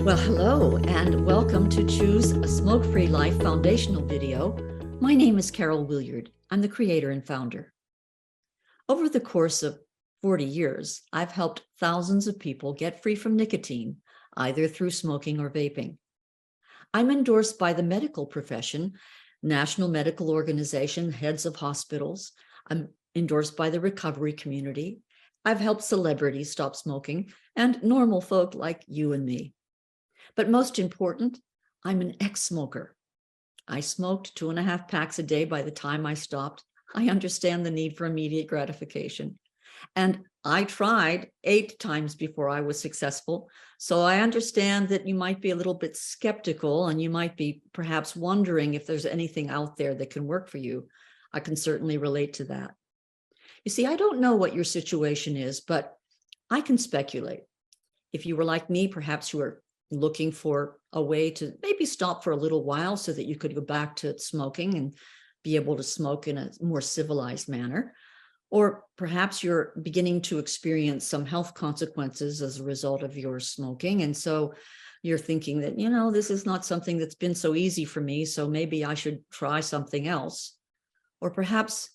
Well, hello, and welcome to Choose a Smoke-Free Life foundational video. My name is Carol Williard. I'm the creator and founder. Over the course of 40 years, I've helped thousands of people get free from nicotine, either through smoking or vaping. I'm endorsed by the medical profession, National Medical Organization, heads of hospitals. I'm endorsed by the recovery community. I've helped celebrities stop smoking and normal folk like you and me. But most important, I'm an ex-smoker. I smoked 2.5 packs a day by the time I stopped. I understand the need for immediate gratification. And I tried 8 times before I was successful. So I understand that you might be a little bit skeptical and you might be perhaps wondering if there's anything out there that can work for you. I can certainly relate to that. You see, I don't know what your situation is, but I can speculate. If you were like me, perhaps you were looking for a way to maybe stop for a little while so that you could go back to smoking and be able to smoke in a more civilized manner. Or perhaps you're beginning to experience some health consequences as a result of your smoking. And so you're thinking that, this is not something that's been so easy for me, so maybe I should try something else. Or perhaps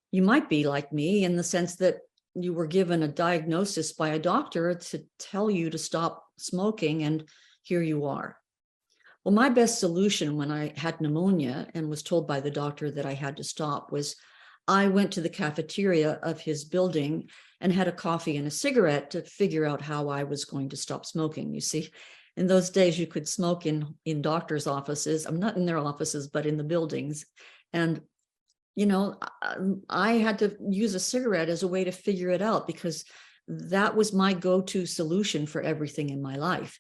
you might be like me in the sense that you were given a diagnosis by a doctor to tell you to stop smoking, and here you are. Well, my best solution when I had pneumonia and was told by the doctor that I had to stop was I went to the cafeteria of his building and had a coffee and a cigarette to figure out how I was going to stop smoking. You see, in those days, you could smoke in doctors' offices. I'm not in their offices, but in the buildings. And I had to use a cigarette as a way to figure it out because that was my go-to solution for everything in my life.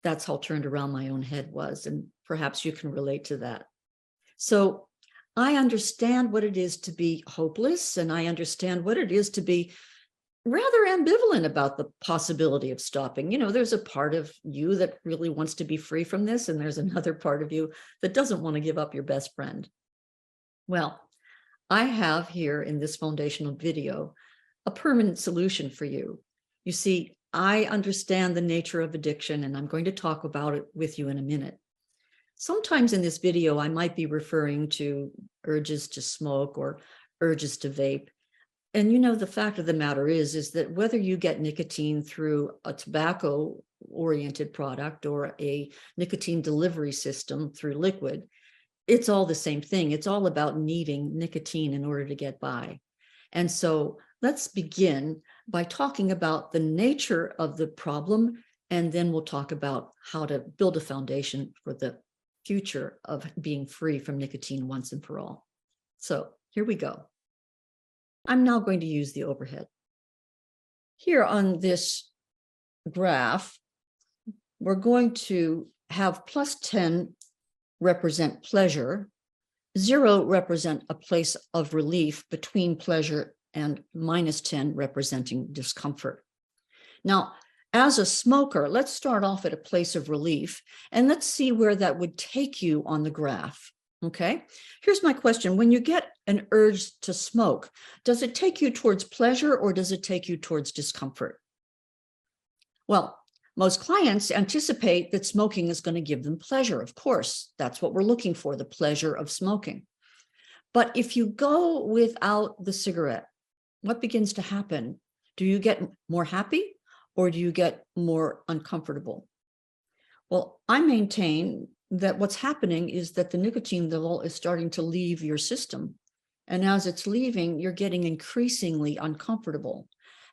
That's how turned around my own head was. And perhaps you can relate to that. So I understand what it is to be hopeless, and I understand what it is to be rather ambivalent about the possibility of stopping. There's a part of you that really wants to be free from this, and there's another part of you that doesn't want to give up your best friend. Well, I have here in this foundational video a permanent solution for you. You see, I understand the nature of addiction, and I'm going to talk about it with you in a minute. Sometimes in this video, I might be referring to urges to smoke or urges to vape. And the fact of the matter is that whether you get nicotine through a tobacco-oriented product or a nicotine delivery system through liquid, it's all the same thing. It's all about needing nicotine in order to get by. And so let's begin by talking about the nature of the problem, and then we'll talk about how to build a foundation for the future of being free from nicotine once and for all. So here we go. I'm now going to use the overhead. Here on this graph, we're going to have +10 represent pleasure, 0 represent a place of relief between pleasure, and -10 representing discomfort. Now, as a smoker, let's start off at a place of relief, and let's see where that would take you on the graph. Okay, here's my question. When you get an urge to smoke, does it take you towards pleasure or does it take you towards discomfort? Well, most clients anticipate that smoking is going to give them pleasure. Of course, that's what we're looking for, the pleasure of smoking. But if you go without the cigarette, what begins to happen? Do you get more happy or do you get more uncomfortable? Well, I maintain that what's happening is that the nicotine level is starting to leave your system. And as it's leaving, you're getting increasingly uncomfortable.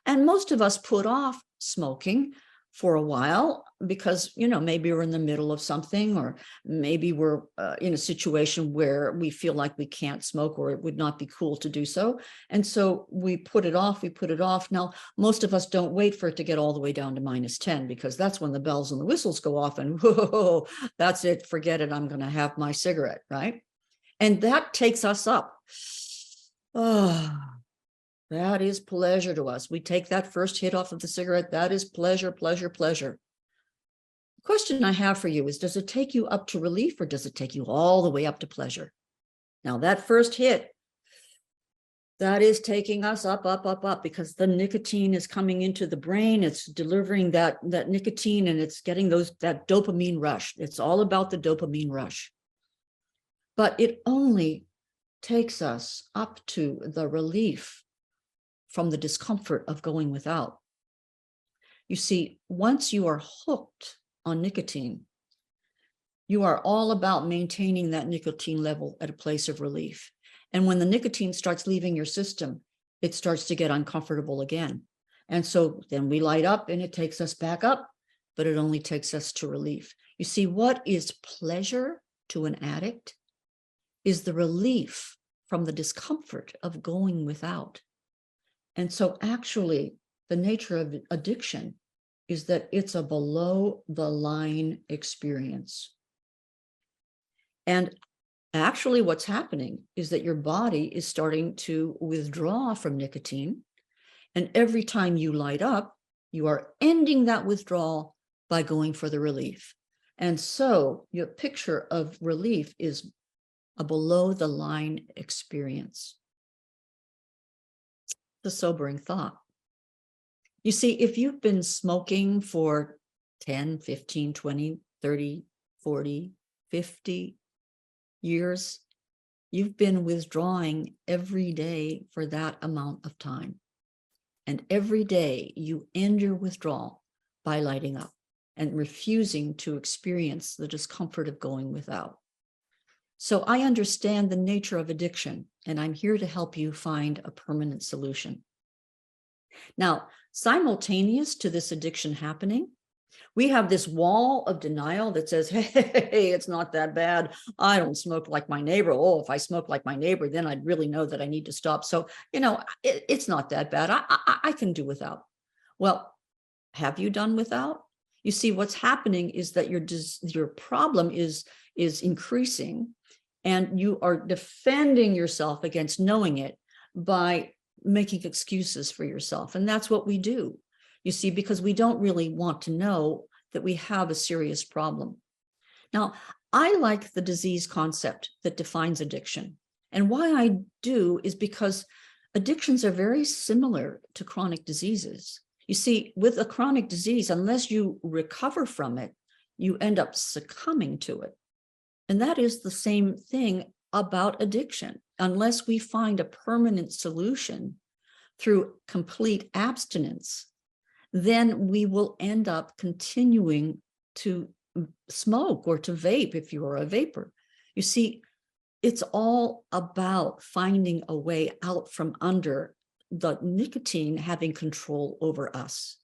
And most of us put off smoking for a while because, maybe we're in the middle of something, or maybe we're in a situation where we feel like we can't smoke or it would not be cool to do so. And so we put it off. Now, most of us don't wait for it to get all the way down to -10 because that's when the bells and the whistles go off and whoa, that's it, forget it, I'm going to have my cigarette, right? And that takes us up. Oh, that is pleasure to us. We take that first hit off of the cigarette. That is pleasure, pleasure, pleasure. The question I have for you is, does it take you up to relief or does it take you all the way up to pleasure? Now, that first hit, that is taking us up, up, up, up, because the nicotine is coming into the brain. It's delivering that nicotine, and it's getting that dopamine rush. It's all about the dopamine rush. But it only takes us up to the relief from the discomfort of going without. You see, once you are hooked on nicotine, you are all about maintaining that nicotine level at a place of relief. And when the nicotine starts leaving your system, it starts to get uncomfortable again. And so then we light up and it takes us back up, but it only takes us to relief. You see, what is pleasure to an addict is the relief from the discomfort of going without. And so actually, the nature of addiction is that it's a below the line experience. And actually, what's happening is that your body is starting to withdraw from nicotine. And every time you light up, you are ending that withdrawal by going for the relief. And so your picture of relief is a below the line experience. It's a sobering thought. You see, if you've been smoking for 10, 15, 20, 30, 40, 50 years, you've been withdrawing every day for that amount of time. And every day you end your withdrawal by lighting up and refusing to experience the discomfort of going without. So I understand the nature of addiction, and I'm here to help you find a permanent solution. Now, simultaneous to this addiction happening, we have this wall of denial that says, hey, it's not that bad. I don't smoke like my neighbor. Oh, if I smoke like my neighbor, then I'd really know that I need to stop. So, it's not that bad. I can do without. Well, have you done without? You see, what's happening is that your problem is increasing, and you are defending yourself against knowing it by making excuses for yourself. And that's what we do. You see, because we don't really want to know that we have a serious problem. Now, I like the disease concept that defines addiction. And why I do is because addictions are very similar to chronic diseases. You see, with a chronic disease, unless you recover from it, you end up succumbing to it. And that is the same thing about addiction. Unless we find a permanent solution through complete abstinence, then we will end up continuing to smoke or to vape if you are a vapor. You see, it's all about finding a way out from under the nicotine having control over us.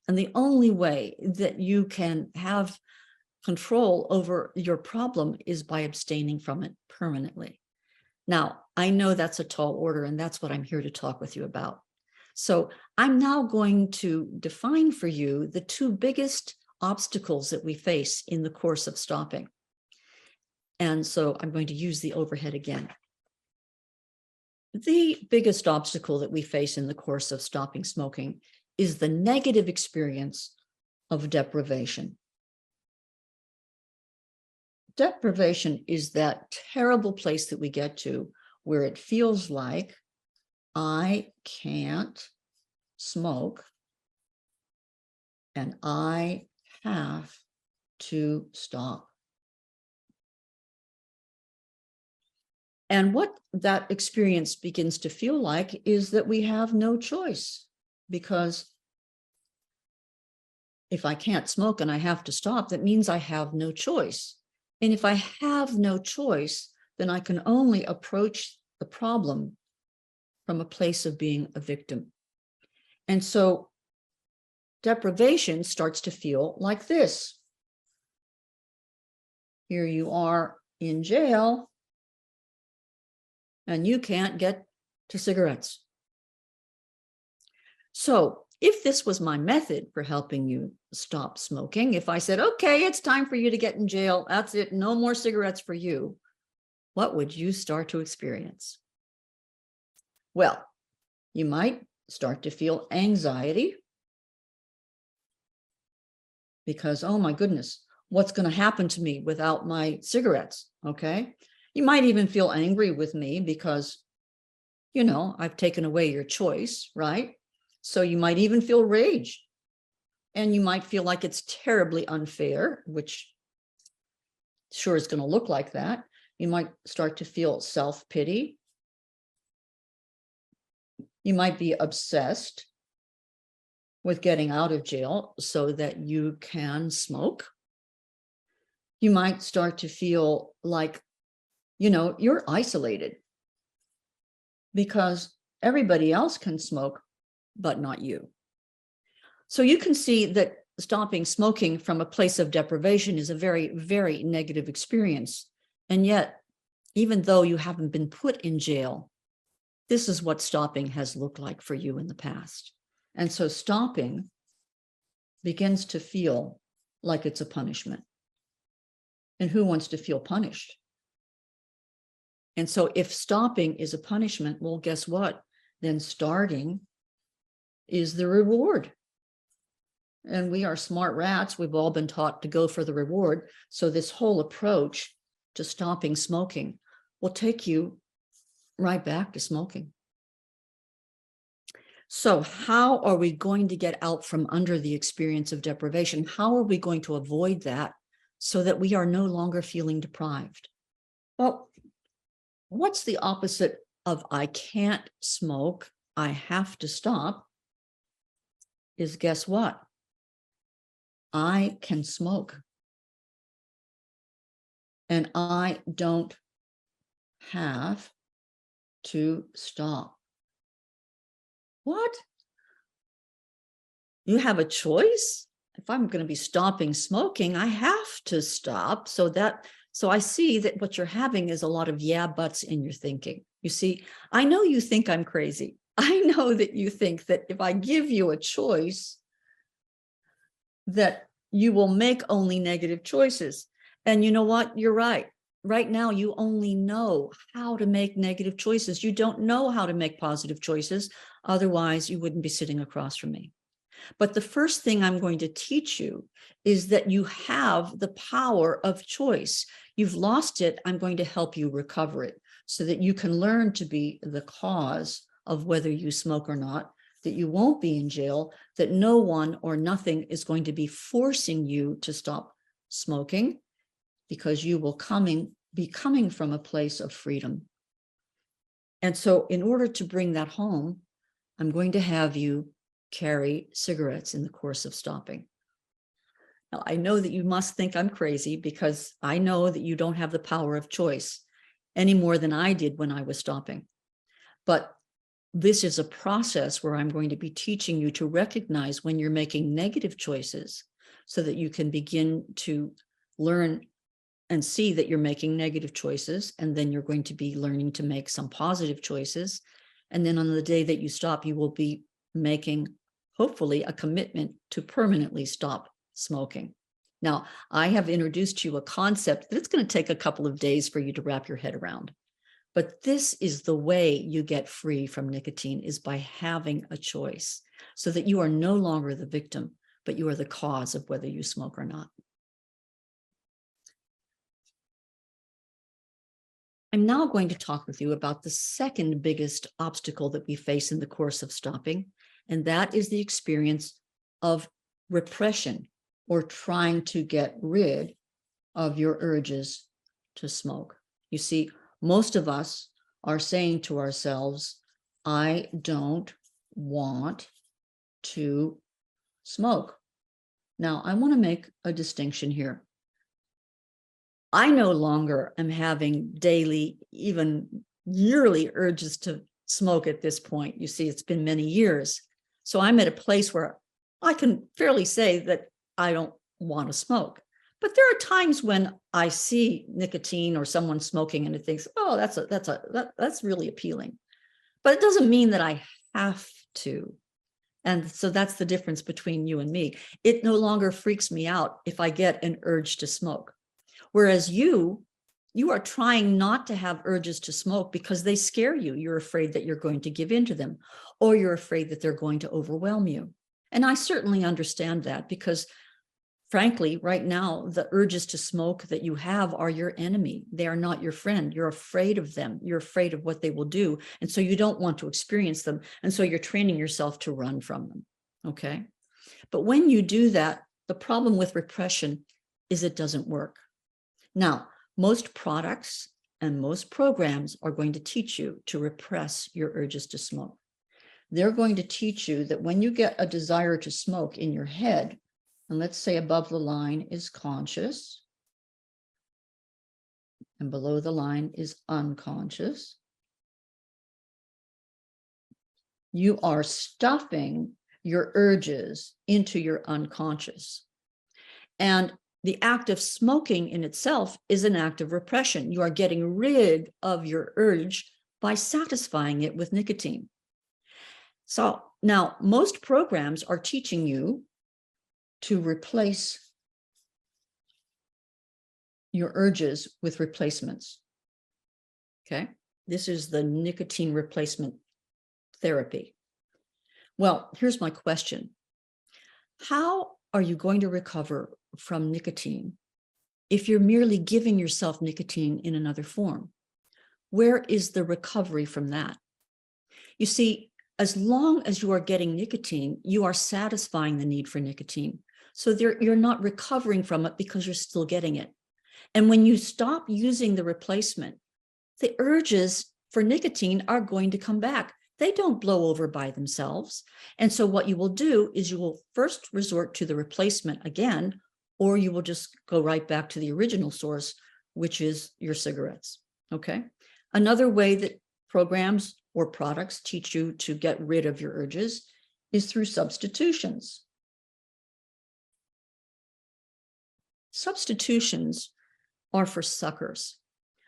And the only way that you can have control over your problem is by abstaining from it permanently. Now, I know that's a tall order, and that's what I'm here to talk with you about. So I'm now going to define for you the two biggest obstacles that we face in the course of stopping. And so I'm going to use the overhead again. The biggest obstacle that we face in the course of stopping smoking is the negative experience of deprivation. Deprivation is that terrible place that we get to where it feels like I can't smoke and I have to stop. And what that experience begins to feel like is that we have no choice, because if I can't smoke and I have to stop, that means I have no choice. And if I have no choice, then I can only approach the problem from a place of being a victim. And so deprivation starts to feel like this. Here you are in jail, and you can't get to cigarettes. So if this was my method for helping you stop smoking, if I said, okay, it's time for you to get in jail, that's it, no more cigarettes for you, what would you start to experience? Well, you might start to feel anxiety because, oh my goodness, what's going to happen to me without my cigarettes? Okay. You might even feel angry with me because I've taken away your choice, right? So you might even feel rage. And you might feel like it's terribly unfair, which sure is going to look like that. You might start to feel self-pity. You might be obsessed with getting out of jail so that you can smoke. You might start to feel like, you're isolated because everybody else can smoke, but not you. So you can see that stopping smoking from a place of deprivation is a very, very negative experience. And yet, even though you haven't been put in jail, this is what stopping has looked like for you in the past. And so stopping begins to feel like it's a punishment. And who wants to feel punished? And so if stopping is a punishment, well, guess what? Then starting is the reward. And we are smart rats. We've all been taught to go for the reward. So this whole approach to stopping smoking will take you right back to smoking. So how are we going to get out from under the experience of deprivation? How are we going to avoid that so that we are no longer feeling deprived? Well, what's the opposite of I can't smoke, I have to stop, is guess what? I can smoke. And I don't have to stop. What? You have a choice? If I'm going to be stopping smoking, I have to stop. So I see that what you're having is a lot of yeah buts in your thinking. You see, I know you think I'm crazy. I know that you think that if I give you a choice, that you will make only negative choices. And you know what? You're right. Right now, you only know how to make negative choices. You don't know how to make positive choices. Otherwise, you wouldn't be sitting across from me. But the first thing I'm going to teach you is that you have the power of choice. You've lost it. I'm going to help you recover it so that you can learn to be the cause of whether you smoke or not, that you won't be in jail, that no one or nothing is going to be forcing you to stop smoking, because you will be coming from a place of freedom. And so in order to bring that home, I'm going to have you carry cigarettes in the course of stopping. Now, I know that you must think I'm crazy because I know that you don't have the power of choice any more than I did when I was stopping. But this is a process where I'm going to be teaching you to recognize when you're making negative choices so that you can begin to learn and see that you're making negative choices. And then you're going to be learning to make some positive choices. And then on the day that you stop, you will be making, hopefully, a commitment to permanently stop smoking. Now, I have introduced to you a concept that it's going to take a couple of days for you to wrap your head around. But this is the way you get free from nicotine, is by having a choice so that you are no longer the victim, but you are the cause of whether you smoke or not. I'm now going to talk with you about the second biggest obstacle that we face in the course of stopping, and that is the experience of repression or trying to get rid of your urges to smoke. You see, most of us are saying to ourselves, I don't want to smoke. Now, I want to make a distinction here. I no longer am having daily, even yearly urges to smoke at this point. You see, it's been many years. So I'm at a place where I can fairly say that I don't want to smoke. But there are times when I see nicotine or someone smoking and it thinks, oh, that's really appealing. But it doesn't mean that I have to. And so that's the difference between you and me. It no longer freaks me out if I get an urge to smoke. Whereas you are trying not to have urges to smoke because they scare you. You're afraid that you're going to give in to them, or you're afraid that they're going to overwhelm you. And I certainly understand that, because frankly, right now, the urges to smoke that you have are your enemy. They are not your friend. You're afraid of them. You're afraid of what they will do. And so you don't want to experience them. And so you're training yourself to run from them. Okay. But when you do that, the problem with repression is it doesn't work. Now, most products and most programs are going to teach you to repress your urges to smoke. They're going to teach you that when you get a desire to smoke in your head, and let's say above the line is conscious, and below the line is unconscious, you are stuffing your urges into your unconscious. And the act of smoking in itself is an act of repression. You are getting rid of your urge by satisfying it with nicotine. So now most programs are teaching you to replace your urges with replacements. Okay, this is the nicotine replacement therapy. Well, here's my question. How are you going to recover from nicotine if you're merely giving yourself nicotine in another form? Where is the recovery from that? You see, as long as you are getting nicotine, you are satisfying the need for nicotine. So you're not recovering from it because you're still getting it. And when you stop using the replacement, the urges for nicotine are going to come back. They don't blow over by themselves. And so what you will do is you will first resort to the replacement again, or you will just go right back to the original source, which is your cigarettes. Okay. Another way that programs or products teach you to get rid of your urges is through substitutions. Substitutions are for suckers.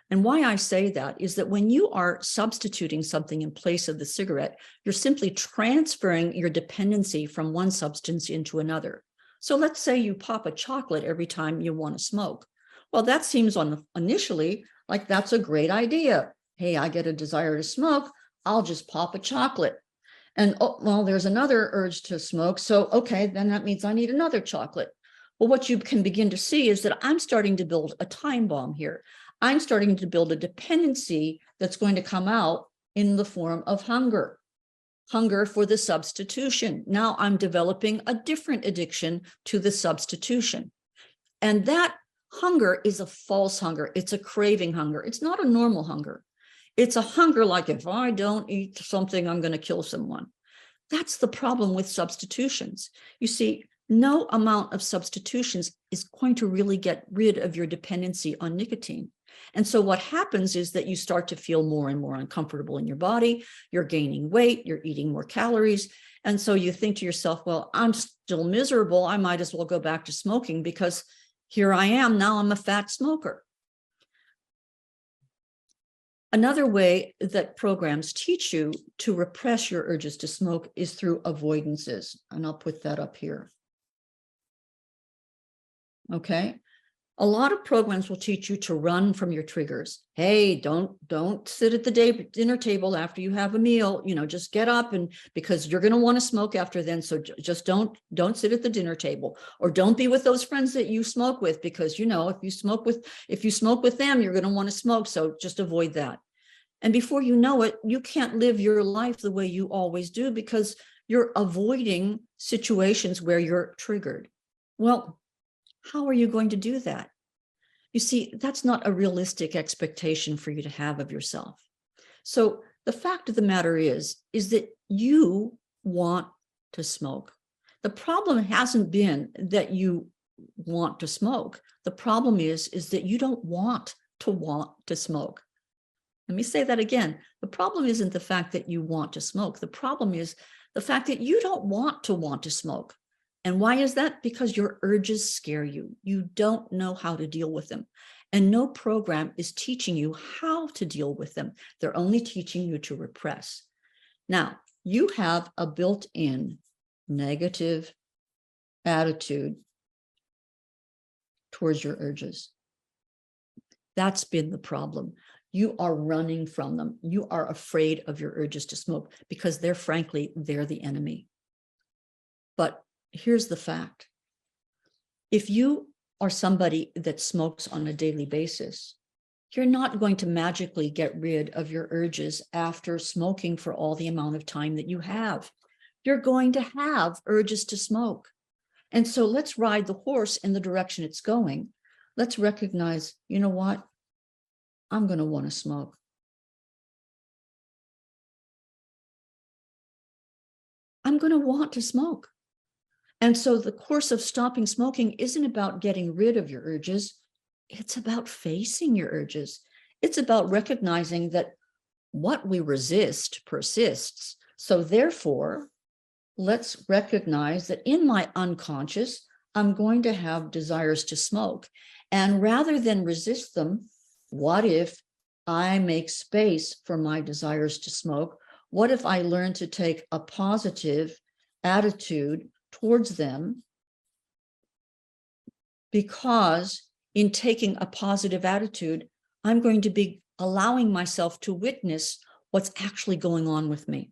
And why I say that is that when you are substituting something in place of the cigarette, you're simply transferring your dependency from one substance into another. So let's say you pop a chocolate every time you want to smoke. Well, that seems initially like that's a great idea. Hey, I get a desire to smoke, I'll just pop a chocolate. And oh, well, there's another urge to smoke. So, okay, then that means I need another chocolate. Well, what you can begin to see is that I'm starting to build a time bomb here. I'm starting to build a dependency that's going to come out in the form of hunger for the substitution. Now I'm developing a different addiction to the substitution. And that hunger is a false hunger. It's a craving hunger. It's not a normal hunger. It's a hunger like if I don't eat something, I'm going to kill someone. That's the problem with substitutions. You see, no amount of substitutions is going to really get rid of your dependency on nicotine. And so what happens is that you start to feel more and more uncomfortable in your body. You're gaining weight, you're eating more calories. And so you think to yourself, well, I'm still miserable. I might as well go back to smoking because here I am. Now I'm a fat smoker. Another way that programs teach you to repress your urges to smoke is through avoidances. And I'll put that up here. Okay. A lot of programs will teach you to run from your triggers. Hey, don't sit at the dinner table after you have a meal. Just get up, and because you're going to want to smoke after then. So just don't sit at the dinner table, or don't be with those friends that you smoke with, because if you smoke with them, you're going to want to smoke. So just avoid that. And before you know it, you can't live your life the way you always do because you're avoiding situations where you're triggered. Well, how are you going to do that? You see, that's not a realistic expectation for you to have of yourself. So the fact of the matter is that you want to smoke. The problem hasn't been that you want to smoke. The problem is that you don't want to smoke. Let me say that again. The problem isn't the fact that you want to smoke. The problem is the fact that you don't want to smoke. And why is that? Because your urges scare you. You don't know how to deal with them. And no program is teaching you how to deal with them. They're only teaching you to repress. Now, you have a built-in negative attitude towards your urges. That's been the problem. You are running from them. You are afraid of your urges to smoke because they're the enemy. But here's the fact. If you are somebody that smokes on a daily basis, you're not going to magically get rid of your urges after smoking for all the amount of time that you have. You're going to have urges to smoke. And so let's ride the horse in the direction it's going. Let's recognize, you know what? I'm going to want to smoke. I'm going to want to smoke. And so the course of stopping smoking isn't about getting rid of your urges. It's about facing your urges. It's about recognizing that what we resist persists. So therefore, let's recognize that in my unconscious, I'm going to have desires to smoke. And rather than resist them, what if I make space for my desires to smoke? What if I learn to take a positive attitude towards them? Because in taking a positive attitude, I'm going to be allowing myself to witness what's actually going on with me.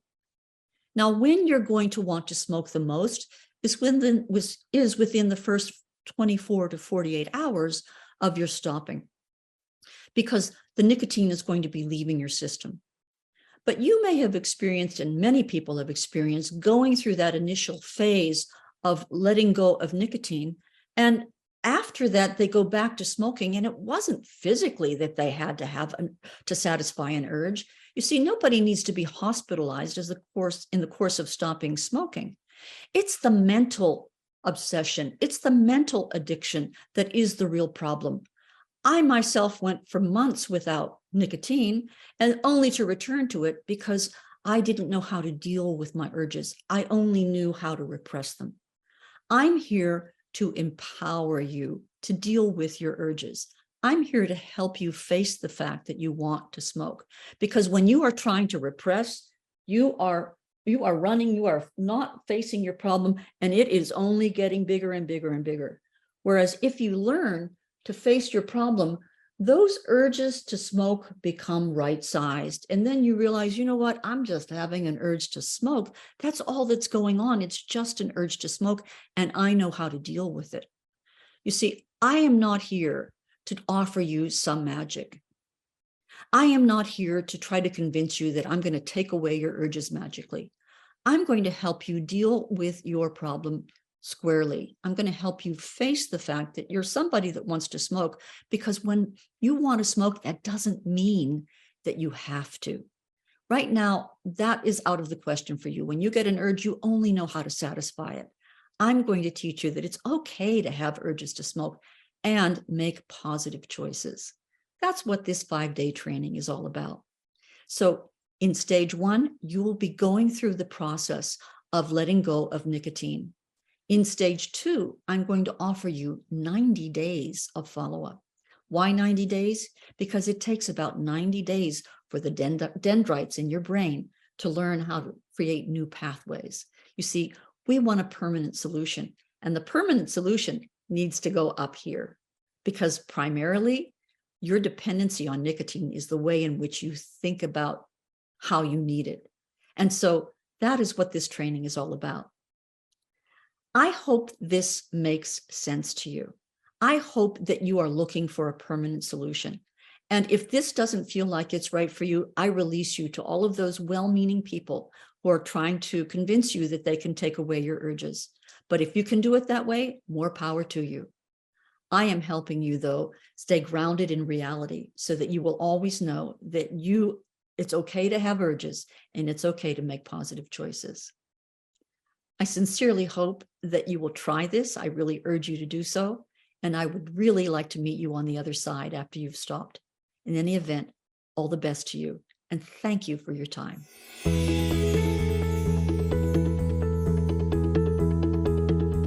Now, when you're going to want to smoke the most is within the first 24 to 48 hours of your stopping, because the nicotine is going to be leaving your system. But you may have experienced, and many people have experienced, going through that initial phase of letting go of nicotine. And after that, they go back to smoking. And it wasn't physically that they had to have to satisfy an urge. You see, nobody needs to be hospitalized in the course of stopping smoking. It's the mental obsession. It's the mental addiction that is the real problem. I myself went for months without nicotine, and only to return to it because I didn't know how to deal with my urges. I only knew how to repress them. I'm here to empower you to deal with your urges. I'm here to help you face the fact that you want to smoke, because when you are trying to repress, you are running, you are not facing your problem, and it is only getting bigger and bigger and bigger. Whereas if you learn to face your problem, those urges to smoke become right-sized. And then you realize, you know what, I'm just having an urge to smoke. That's all that's going on. It's just an urge to smoke, and I know how to deal with it. You see, I am not here to offer you some magic. I am not here to try to convince you that I'm going to take away your urges magically. I'm going to help you deal with your problem squarely. I'm going to help you face the fact that you're somebody that wants to smoke, because when you want to smoke, that doesn't mean that you have to. Right now, that is out of the question for you. When you get an urge, you only know how to satisfy it. I'm going to teach you that it's okay to have urges to smoke and make positive choices. That's what this 5-day training is all about. So in stage 1, you will be going through the process of letting go of nicotine. In stage 2, I'm going to offer you 90 days of follow-up. Why 90 days? Because it takes about 90 days for the dendrites in your brain to learn how to create new pathways. You see, we want a permanent solution, and the permanent solution needs to go up here, because primarily your dependency on nicotine is the way in which you think about how you need it. And so that is what this training is all about. I hope this makes sense to you. I hope that you are looking for a permanent solution. And if this doesn't feel like it's right for you, I release you to all of those well-meaning people who are trying to convince you that they can take away your urges. But if you can do it that way, more power to you. I am helping you, though, stay grounded in reality so that you will always know that it's okay to have urges and it's okay to make positive choices. I sincerely hope that you will try this. I really urge you to do so. And I would really like to meet you on the other side after you've stopped. In any event, all the best to you. And thank you for your time.